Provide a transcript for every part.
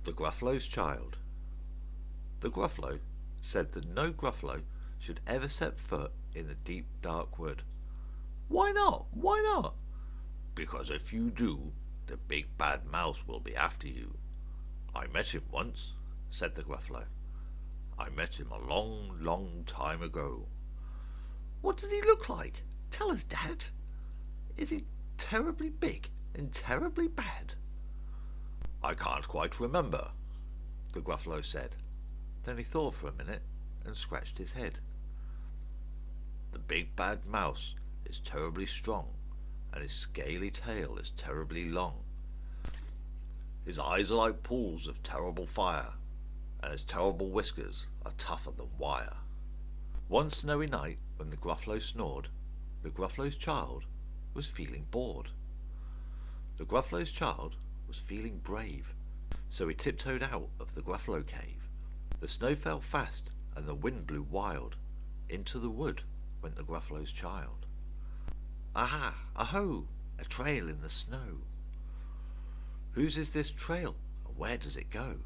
The Gruffalo's Child. The Gruffalo said that no Gruffalo should ever set foot in the deep dark wood. Why not? Why not? Because if you do, the big bad mouse will be after you. I met him once, said the Gruffalo. I met him a long, long time ago. What does he look like? Tell us, Dad. Is he terribly big and terribly bad? I can't quite remember, the Gruffalo said. Then he thought for a minute and scratched his head. The big bad mouse is terribly strong, and his scaly tail is terribly long. His eyes are like pools of terrible fire, and his terrible whiskers are tougher than wire. One snowy night, when the Gruffalo snored, the Gruffalo's child was feeling bored. The Gruffalo's child was feeling brave, so he tiptoed out of the Gruffalo cave. The snow fell fast, and the wind blew wild. Into the wood went the Gruffalo's child. Aha! Aho! A trail in the snow. Whose is this trail, and where does it go?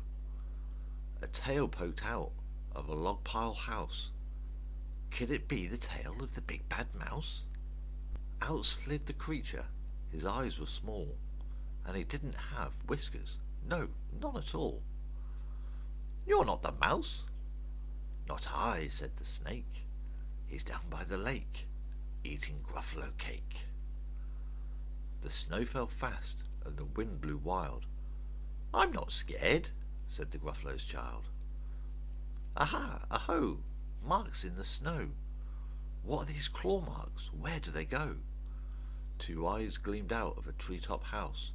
A tail poked out of a log pile house. Could it be the tail of the big bad mouse? Out slid the creature. His eyes were small, and he didn't have whiskers. No, none at all. You're not the mouse. Not I, said the snake. He's down by the lake, eating Gruffalo cake. The snow fell fast, and the wind blew wild. I'm not scared, said the Gruffalo's child. Aha, aho, marks in the snow. What are these claw marks? Where do they go? Two eyes gleamed out of a treetop house.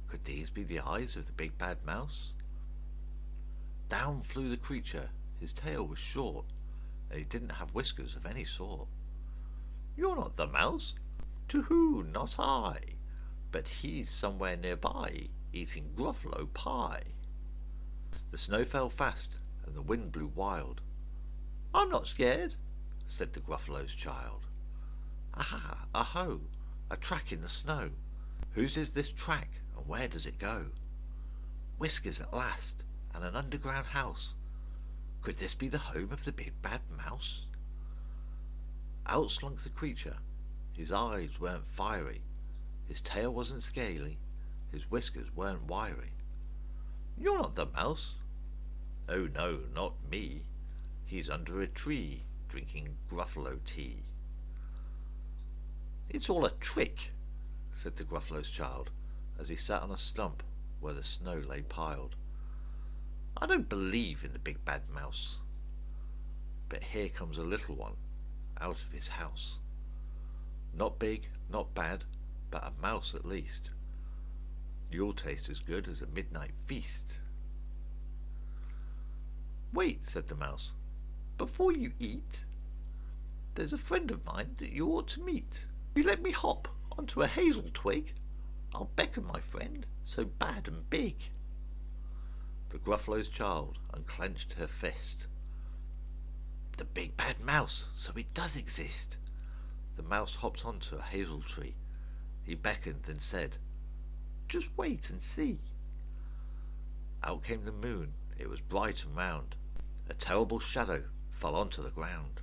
Could these be the eyes of the big bad mouse? Down flew the creature. His tail was short, and he didn't have whiskers of any sort. You're not the mouse. To who? Not I. But he's somewhere nearby, eating Gruffalo pie. The snow fell fast, and the wind blew wild. I'm not scared, said the Gruffalo's child. Aha, aho, a track in the snow. Whose is this track, and where does it go? Whiskers at last, and an underground house. Could this be the home of the big bad mouse? Out slunk the creature. His eyes weren't fiery, his tail wasn't scaly, his whiskers weren't wiry. You're not the mouse. Oh no, not me. He's under a tree, drinking Gruffalo tea. It's all a trick, said the Gruffalo's child, as he sat on a stump where the snow lay piled. I don't believe in the big bad mouse. But here comes a little one, out of his house. Not big, not bad, but a mouse at least. You'll taste as good as a midnight feast. Wait, said the mouse, before you eat, there's a friend of mine that you ought to meet. You let me hop onto a hazel twig, I'll beckon my friend, so bad and big. The Gruffalo's child unclenched her fist. The big bad mouse, so it does exist. The mouse hopped onto a hazel tree. He beckoned and said, just wait and see. Out came the moon. It was bright and round. A terrible shadow fell onto the ground.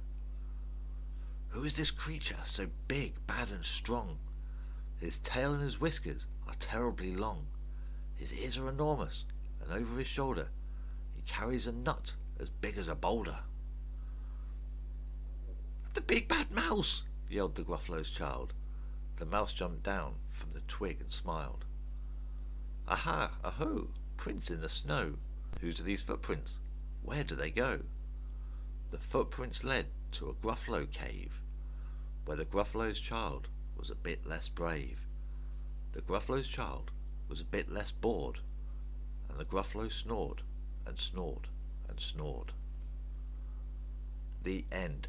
Who is this creature so big, bad and strong? His tail and his whiskers are terribly long. His ears are enormous, and over his shoulder he carries a nut as big as a boulder. The big bad mouse, yelled the Gruffalo's child. The mouse jumped down from the twig and smiled. Aha, aho, prints in the snow. Whose are these footprints? Where do they go? The footprints led to a Gruffalo cave, where the Gruffalo's child was a bit less brave. The Gruffalo's child was a bit less bored, and the Gruffalo snored and snored and snored. The end.